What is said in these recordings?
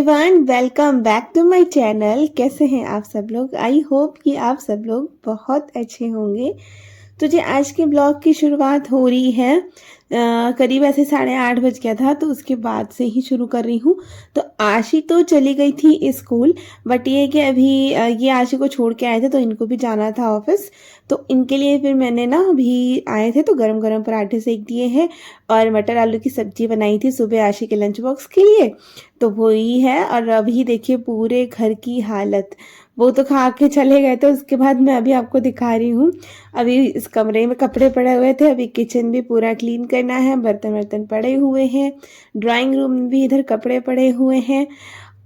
Everyone, welcome back to my channel. कैसे हैं आप सब लोग? आई होप कि आप सब लोग बहुत अच्छे होंगे। तो जी आज के ब्लॉग की शुरुआत हो रही है करीब ऐसे 8:30 बज गया था, तो उसके बाद से ही शुरू कर रही हूँ। तो आशी तो चली गई थी स्कूल, बट ये कि अभी ये आशी को छोड़ के आए थे तो इनको भी जाना था ऑफिस। तो इनके लिए फिर मैंने ना अभी आए थे तो गरम गरम पराठे सेक दिए हैं और मटर आलू की सब्जी बनाई थी सुबह आशी के लंच बॉक्स के लिए। तो वो ही है। और अभी देखिए पूरे घर की हालत, वो तो खा के चले गए थे, उसके बाद मैं अभी आपको दिखा रही हूँ। अभी इस कमरे में कपड़े पड़े हुए थे, अभी किचन भी पूरा क्लीन करना है, बर्तन वर्तन पड़े हुए हैं, ड्राइंग रूम में भी इधर कपड़े पड़े हुए हैं।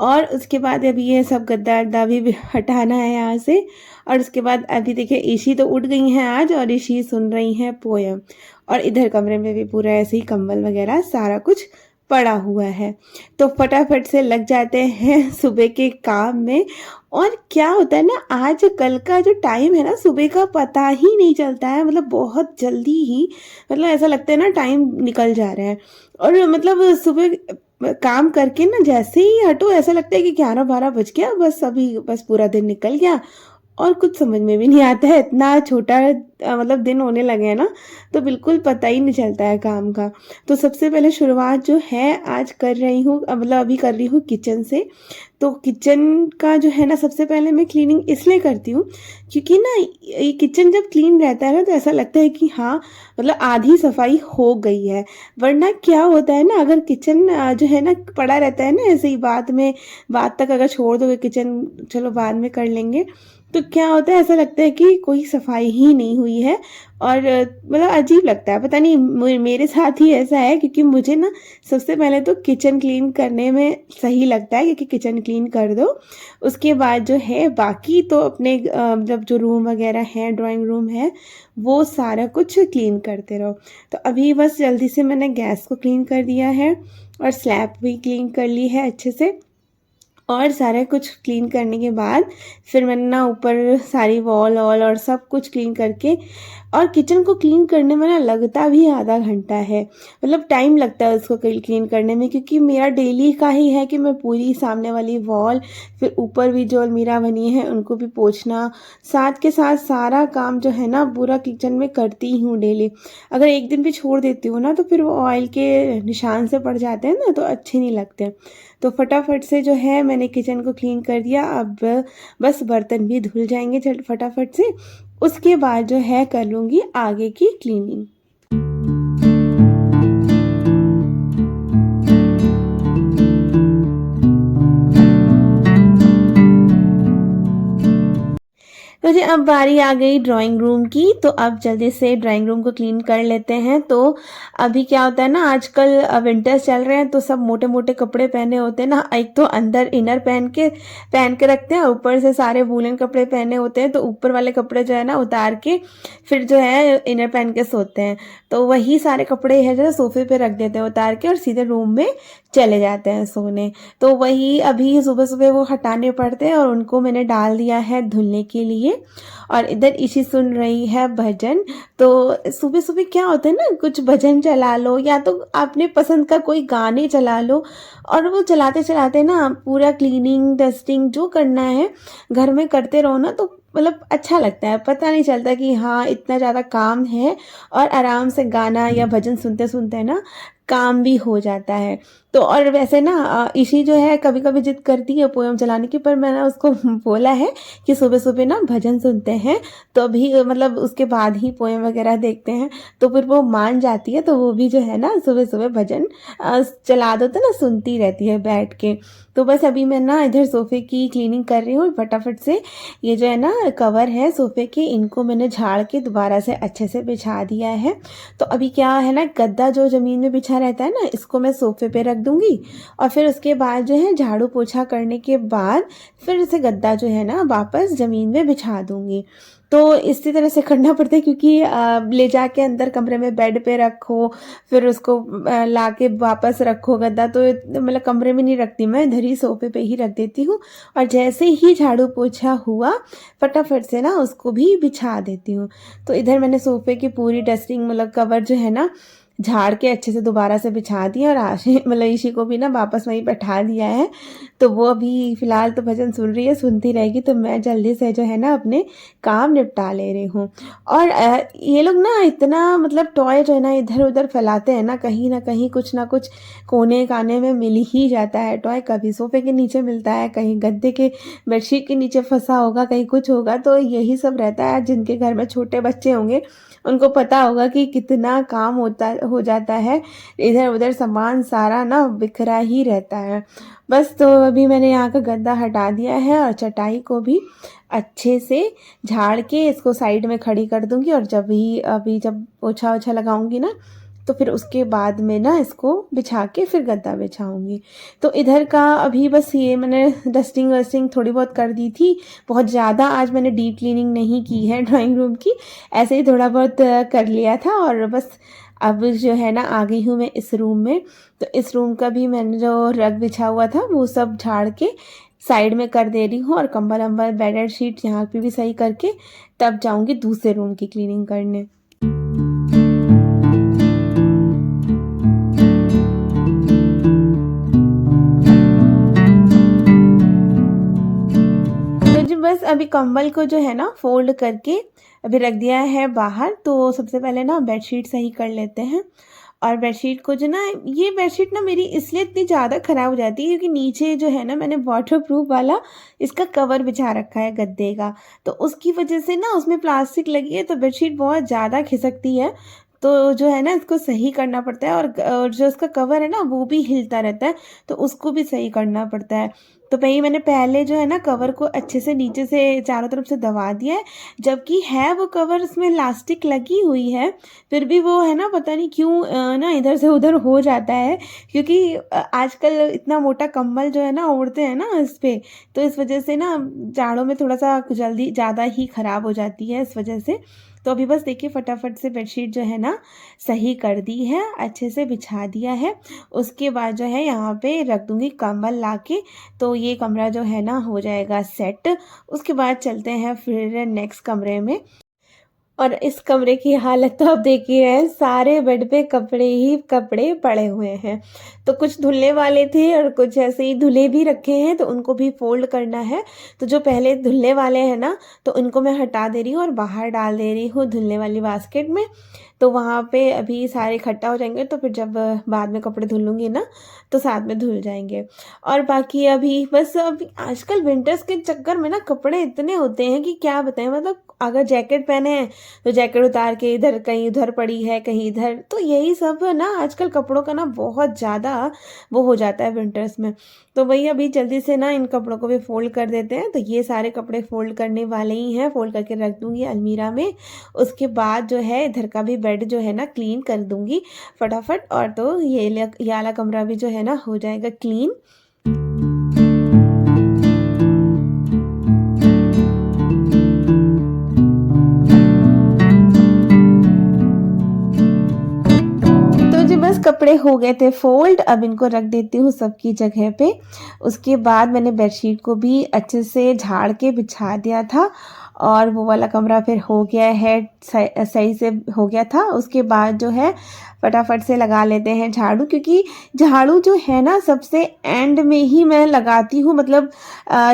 और उसके बाद अभी ये सब गद्दा अद्दा भी हटाना है यहाँ से। और उसके बाद अभी देखिए ईशी तो उठ गई हैं आज और ईशी सुन रही हैं पोयम। और इधर कमरे में भी पूरा ऐसे ही कंबल वगैरह सारा कुछ पड़ा हुआ है। तो फटाफट से लग जाते हैं सुबह के काम में। और क्या होता है ना, आज कल का जो टाइम है ना, सुबह का पता ही नहीं चलता है। मतलब बहुत जल्दी ही, मतलब ऐसा लगता है ना टाइम निकल जा रहा है। और मतलब सुबह काम करके ना जैसे ही हटो ऐसा लगता है कि 11-12 बज गया, बस अभी बस पूरा दिन निकल गया और कुछ समझ में भी नहीं आता है। इतना छोटा मतलब दिन होने लगे हैं ना, तो बिल्कुल पता ही नहीं चलता है काम का। तो सबसे पहले शुरुआत जो है आज कर रही हूँ, मतलब अभी कर रही हूँ किचन से। तो किचन का जो है ना, सबसे पहले मैं क्लीनिंग इसलिए करती हूँ क्योंकि ना ये किचन जब क्लीन रहता है ना तो ऐसा लगता है कि हाँ मतलब आधी सफाई हो गई है। वरना क्या होता है ना, अगर किचन जो है ना पड़ा रहता है ना ऐसे ही बात तक अगर छोड़ दोगे किचन चलो बाद में कर लेंगे, तो क्या होता है ऐसा लगता है कि कोई सफाई ही नहीं हुई है। और मतलब अजीब लगता है, पता नहीं मेरे साथ ही ऐसा है क्योंकि मुझे ना सबसे पहले तो किचन क्लीन करने में सही लगता है क्योंकि किचन क्लीन कर दो, उसके बाद जो है बाकी तो अपने मतलब जो रूम वगैरह है, ड्राइंग रूम है, वो सारा कुछ क्लीन करते रहो। तो अभी बस जल्दी से मैंने गैस को क्लीन कर दिया है और स्लैब भी क्लीन कर ली है अच्छे से। और सारा कुछ क्लीन करने के बाद फिर मैंने ना ऊपर सारी वॉल और सब कुछ क्लीन करके, और किचन को क्लीन करने में ना लगता भी आधा घंटा है। मतलब टाइम लगता है उसको क्लीन करने में क्योंकि मेरा डेली का ही है कि मैं पूरी सामने वाली वॉल, फिर ऊपर भी जो अलमीरा बनी है उनको भी पोंछना, साथ के साथ सारा काम जो है ना पूरा किचन में करती हूँ डेली। अगर एक दिन भी छोड़ देती हूँ ना तो फिर वो ऑयल के निशान से पड़ जाते हैं ना, तो अच्छे नहीं लगते। तो फटाफट से जो है मैंने किचन को क्लीन कर दिया। अब बस बर्तन भी धुल जाएंगे फटाफट से, उसके बाद जो है कर लूँगी आगे की क्लीनिंग। तो जी अब बारी आ गई ड्राइंग रूम की, तो अब जल्दी से ड्राइंग रूम को क्लीन कर लेते हैं। तो अभी क्या होता है ना, आजकल विंटर्स चल रहे हैं तो सब मोटे मोटे कपड़े पहने होते हैं ना, एक तो अंदर इनर पहन के रखते हैं, ऊपर से सारे वूलन कपड़े पहने होते हैं, तो ऊपर वाले कपड़े जो है ना उतार के फिर जो है इनर पहन के सोते हैं। तो वही सारे कपड़े है जो सोफे पे रख देते हैं उतार के और सीधे रूम में चले जाते हैं सोने। तो वही अभी सुबह सुबह वो हटाने पड़ते हैं और उनको मैंने डाल दिया है धुलने के लिए। और इधर इसी सुन रही है भजन। तो सुबह सुबह क्या होता है ना, कुछ भजन चला लो या तो अपने पसंद का कोई गाने चला लो, और वो चलाते चलाते ना पूरा क्लीनिंग डस्टिंग जो करना है घर में करते रहो ना, तो मतलब अच्छा लगता है। पता नहीं चलता कि हाँ इतना ज़्यादा काम है, और आराम से गाना या भजन सुनते सुनते ना काम भी हो जाता है। तो और वैसे ना इसी जो है कभी कभी जिद करती है पोयम चलाने की, पर मैंने उसको बोला है कि सुबह सुबह ना भजन सुनते हैं, तो अभी मतलब उसके बाद ही पोयम वगैरह देखते हैं। तो फिर वो मान जाती है, तो वो भी जो है ना सुबह सुबह भजन चला दो तो ना सुनती रहती है बैठ के। तो बस अभी मैं ना इधर सोफे की क्लीनिंग कर रही हूँ फटाफट से। ये जो है ना कवर है सोफे के, इनको मैंने झाड़ के दोबारा से अच्छे से बिछा दिया है। तो अभी क्या है ना, गद्दा जो ज़मीन में बिछा रहता है ना, इसको मैं सोफे पे रख दूंगी और फिर उसके बाद जो है झाड़ू पोछा करने के बाद फिर इसे गद्दा जो है ना वापस ज़मीन में बिछा दूंगी। तो इसी तरह से करना पड़ता है क्योंकि ले जाके अंदर कमरे में बेड पे रखो, फिर उसको ला के वापस रखो गद्दा, तो मतलब कमरे में नहीं रखती मैं, इधर ही सोफे पे ही रख देती हूँ। और जैसे ही झाड़ू पोछा हुआ फटाफट से ना उसको भी बिछा देती हूँ। तो इधर मैंने सोफे की पूरी डस्टिंग मतलब कवर जो है ना झाड़ के अच्छे से दोबारा से बिछा दिया और आशी मतलब ईशी को भी ना वापस वहीं बैठा दिया है। तो वो अभी फ़िलहाल तो भजन सुन रही है, सुनती रहेगी, तो मैं जल्दी से जो है ना अपने काम निपटा ले रही हूँ। और ये लोग ना इतना मतलब टॉय जो है ना इधर-उधर फैलाते हैं ना, कहीं न कहीं कुछ ना कुछ कोने-काने में मिल ही जाता है टॉय। कभी सोफ़े के नीचे मिलता है, कहीं गद्दे के बेडशीट के नीचे फँसा होगा, कहीं कुछ होगा, तो यही सब रहता है। जिनके घर में छोटे बच्चे होंगे उनको पता होगा कि कितना काम होता हो जाता है, इधर-उधर सामान सारा ना बिखरा ही रहता है। बस तो अभी मैंने यहाँ का गद्दा हटा दिया है और चटाई को भी अच्छे से झाड़ के इसको साइड में खड़ी कर दूँगी, और जब पोछा-वोछा लगाऊँगी ना, तो फिर उसके बाद में ना इसको बिछा के फिर गद्दा बिछाऊँगी। तो इधर का अभी बस ये मैंने डस्टिंग-वस्टिंग थोड़ी बहुत कर दी थी। बहुत ज़्यादा आज मैंने डीप क्लीनिंग नहीं की है ड्राइंग रूम की, ऐसे ही थोड़ा बहुत कर लिया था, और बस अब जो है ना आ गई हूँ मैं इस रूम में। तो इस रूम का भी मैंने जो रग बिछा हुआ था वो सब झाड़ के साइड में कर दे रही हूँ, और कंबल-वंबल बेड शीट यहाँ पे भी सही करके तब जाऊँगी दूसरे रूम की क्लीनिंग करने। तो जी बस अभी कंबल को जो है ना फ़ोल्ड करके अभी रख दिया है बाहर। तो सबसे पहले ना बेडशीट सही कर लेते हैं। और बेडशीट को जो ना, ये बेडशीट ना मेरी इसलिए इतनी ज़्यादा ख़राब हो जाती है क्योंकि नीचे जो है ना मैंने वाटरप्रूफ वाला इसका कवर बिछा रखा है गद्दे का। तो उसकी वजह से ना उसमें प्लास्टिक लगी है, तो बेडशीट बहुत ज़्यादा खिसकती है। तो जो है ना इसको सही करना पड़ता है, और जो इसका कवर है ना वो भी हिलता रहता है, तो उसको भी सही करना पड़ता है। तो वही मैंने पहले जो है ना कवर को अच्छे से नीचे से चारों तरफ से दबा दिया है, जबकि है वो कवर उसमें इलास्टिक लगी हुई है, फिर भी वो है ना पता नहीं क्यों ना इधर से उधर हो जाता है, क्योंकि आजकल इतना मोटा कंबल जो है ना ओढ़ते हैं ना इस पे, तो इस वजह से ना जाड़ों में थोड़ा सा जल्दी ज़्यादा ही ख़राब हो जाती है इस वजह से। तो अभी बस देखिए फटाफट से बेडशीट जो है ना सही कर दी है, अच्छे से बिछा दिया है। उसके बाद जो है यहाँ पे रख दूँगी कंबल लाके, तो ये कमरा जो है ना हो जाएगा सेट। उसके बाद चलते हैं फिर नेक्स्ट कमरे में। और इस कमरे की हालत तो आप देख ही रहे हैं, सारे बेड पे कपड़े ही कपड़े पड़े हुए हैं। तो कुछ धुलने वाले थे और कुछ ऐसे ही धुले भी रखे हैं, तो उनको भी फ़ोल्ड करना है। तो जो पहले धुलने वाले हैं ना, तो उनको मैं हटा दे रही हूँ और बाहर डाल दे रही हूँ धुलने वाली बास्केट में। तो वहाँ पे अभी सारे इकट्ठा हो जाएँगे, तो फिर जब बाद में कपड़े धुल लूँगी ना, तो साथ में धुल जाएँगे। और बाकी अभी बस अभी आजकल विंटर्स के चक्कर में ना कपड़े इतने होते हैं कि क्या बताएँ, मतलब अगर जैकेट पहने हैं तो जैकेट उतार के इधर कहीं उधर पड़ी है, कहीं इधर, तो यही सब ना आजकल कपड़ों का ना बहुत ज़्यादा वो हो जाता है विंटर्स में। तो वही अभी जल्दी से ना इन कपड़ों को भी फ़ोल्ड कर देते हैं। तो ये सारे कपड़े फ़ोल्ड करने वाले ही हैं, फ़ोल्ड करके रख दूँगी अलमीरा में। उसके बाद जो है इधर का भी बेड जो है ना क्लीन कर दूँगी फटाफट, और तो ये वाला कमरा भी जो है ना हो जाएगा क्लीन। तो जी बस कपड़े हो गए थे फ़ोल्ड, अब इनको रख देती हूँ सबकी जगह पे। उसके बाद मैंने बेडशीट को भी अच्छे से झाड़ के बिछा दिया था, और वो वाला कमरा फिर हो गया है, सही से हो गया था। उसके बाद जो है फटाफट से लगा लेते हैं झाड़ू, क्योंकि झाड़ू जो है ना सबसे एंड में ही मैं लगाती हूँ। मतलब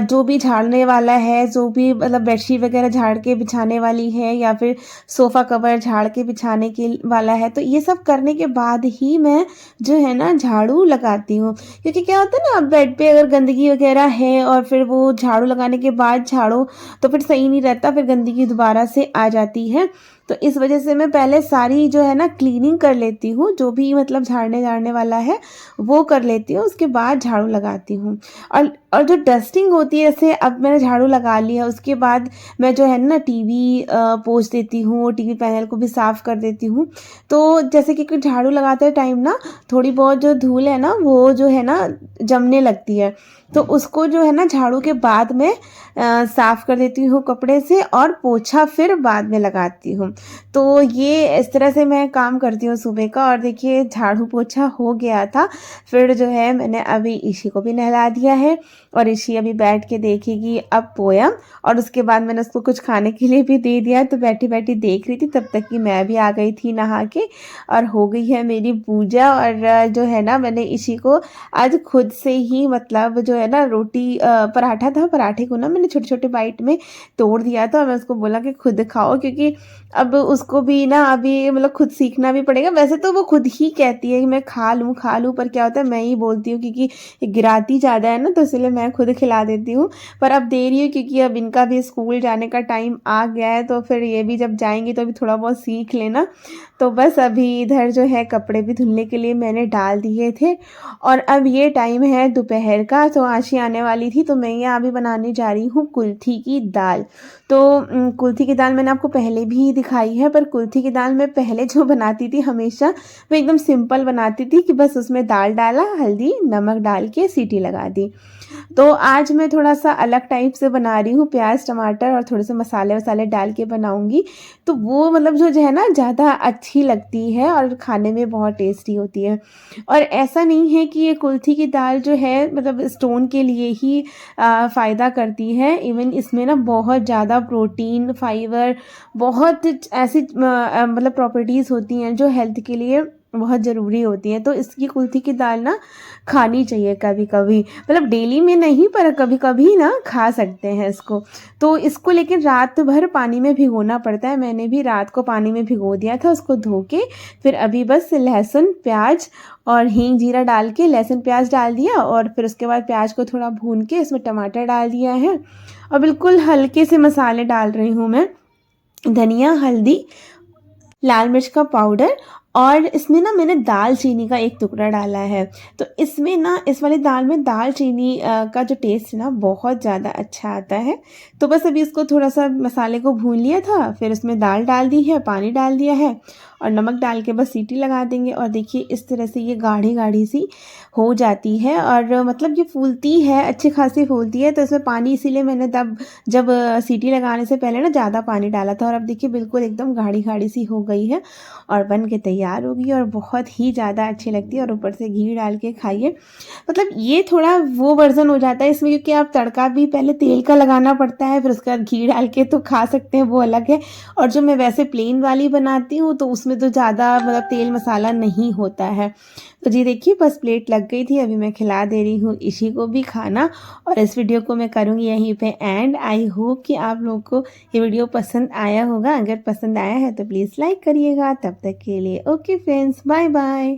जो भी झाड़ने वाला है, जो भी मतलब बेडशीट वगैरह झाड़ के बिछाने वाली है, या फिर सोफ़ा कवर झाड़ के बिछाने के वाला है, तो ये सब करने के बाद ही मैं जो है ना झाड़ू लगाती हूँ। क्योंकि क्या होता है ना, बेड पे अगर गंदगी वगैरह है और फिर वो झाड़ू लगाने के बाद झाड़ो, तो फिर सही नहीं रहता, फिर गंदगी दोबारा से आ जाती है। तो इस वजह से मैं पहले सारी जो है ना क्लीनिंग कर लेती हूँ, जो भी मतलब झाड़ने वाला है वो कर लेती हूँ, उसके बाद झाड़ू लगाती हूँ। और जो डस्टिंग होती है, जैसे अब मैंने झाड़ू लगा लिया, उसके बाद मैं जो है ना टीवी पोंछ देती हूँ, टीवी पैनल को भी साफ़ कर देती हूँ। तो जैसे कि झाड़ू लगाते टाइम ना थोड़ी बहुत जो धूल है ना वो जो है ना जमने लगती है, तो उसको जो है ना झाड़ू के बाद में साफ़ कर देती हूँ कपड़े से और पोछा फिर बाद में लगाती हूँ। तो ये इस तरह से मैं काम करती हूँ सुबह का। और देखिए झाड़ू पोछा हो गया था, फिर जो है मैंने अभी ईशी को भी नहला दिया है और ईशी अभी बैठ के देखेगी अब पोयम। और उसके बाद मैंने उसको कुछ खाने के लिए भी दे दिया, तो बैठी बैठी देख रही थी, तब तक कि मैं भी आ गई थी नहा के और हो गई है मेरी पूजा। और जो है ना मैंने ईशी को आज खुद से ही मतलब जो है ना रोटी पराठा था, पराठे को ना मैंने छोटे छोटे बाइट में तोड़ दिया था और मैं उसको बोला कि खुद खाओ, क्योंकि अब उसको भी ना अभी मतलब खुद सीखना भी पड़ेगा। वैसे तो वो खुद ही कहती है कि मैं खा लूँ, पर क्या होता है मैं ही बोलती हूँ, क्योंकि गिराती ज़्यादा है ना, तो इसलिए मैं खुद खिला देती हूँ। पर अब दे रही हूँ क्योंकि अब इनका भी स्कूल जाने का टाइम आ गया है, तो फिर ये भी जब जाएंगी तो अभी थोड़ा बहुत सीख लेना। तो बस अभी इधर जो है कपड़े भी धुलने के लिए मैंने डाल दिए थे। और अब ये टाइम है दोपहर का, तो आशी आने वाली थी, तो मैं यहाँ अभी बनाने जा रही हूँ कुल्थी की दाल। तो कुल्थी की दाल मैंने आपको पहले भी दिखाई है, पर कुल्थी की दाल मैं पहले जो बनाती थी हमेशा वो एकदम सिंपल बनाती थी कि बस उसमें दाल डाला, हल्दी नमक डाल के सीटी लगा दी। तो आज मैं थोड़ा सा अलग टाइप से बना रही हूँ, प्याज टमाटर और थोड़े से मसाले वसाले डाल के बनाऊंगी। तो वो मतलब जो है ना ज़्यादा अच्छी लगती है और खाने में बहुत टेस्टी होती है। और ऐसा नहीं है कि ये कुल्थी की दाल जो है मतलब स्टोन के लिए ही फ़ायदा करती है। इवन इसमें ना बहुत ज़्यादा प्रोटीन, फाइबर, बहुत ऐसी मतलब प्रॉपर्टीज़ होती हैं जो हेल्थ के लिए बहुत ज़रूरी होती हैं। तो इसकी कुल्थी की दाल ना खानी चाहिए कभी कभी, मतलब डेली में नहीं पर कभी कभी ना खा सकते हैं इसको। तो इसको लेकिन रात भर पानी में भिगोना पड़ता है। मैंने भी रात को पानी में भिगो दिया था उसको धो के। फिर अभी बस लहसुन प्याज और हींग जीरा डाल के लहसुन प्याज डाल दिया और फिर उसके बाद प्याज को थोड़ा भून के इसमें टमाटर डाल दिया है। और बिल्कुल हल्के से मसाले डाल रही हूँ मैं, धनिया, हल्दी, लाल मिर्च का पाउडर। और इसमें ना मैंने दाल चीनी का एक टुकड़ा डाला है। तो इसमें ना इस वाली दाल में दाल चीनी का जो टेस्ट है ना बहुत ज़्यादा अच्छा आता है। तो बस अभी इसको थोड़ा सा मसाले को भून लिया था, फिर उसमें दाल डाल दी है, पानी डाल दिया है और नमक डाल के बस सीटी लगा देंगे। और देखिए इस तरह से ये गाढ़ी गाढ़ी सी हो जाती है और मतलब ये फूलती है, अच्छी खासी फूलती है। तो इसमें पानी इसीलिए मैंने तब जब सीटी लगाने से पहले ना ज़्यादा पानी डाला था। और अब देखिए बिल्कुल एकदम गाढ़ी गाढ़ी सी हो गई है और बन के तैयार होगी और बहुत ही ज़्यादा अच्छी लगती है। और ऊपर से घी डाल के खाइए। मतलब ये थोड़ा वो वर्जन हो जाता है इसमें, क्योंकि आप तड़का भी पहले तेल का लगाना पड़ता है, फिर उसके बाद घी डाल के तो खा सकते हैं, वो अलग है। और जो मैं वैसे प्लेन वाली बनाती हूँ तो उसमें तो ज़्यादा मतलब तेल मसाला नहीं होता है। तो जी देखिए बस प्लेट लग गई थी, अभी मैं खिला दे रही हूँ इसी को भी खाना। और इस वीडियो को मैं करूँगी यहीं पे एंड। आई होप कि आप लोगों को ये वीडियो पसंद आया होगा। अगर पसंद आया है तो प्लीज़ लाइक करिएगा। तब तक के लिए ओके फ्रेंड्स, बाय बाय।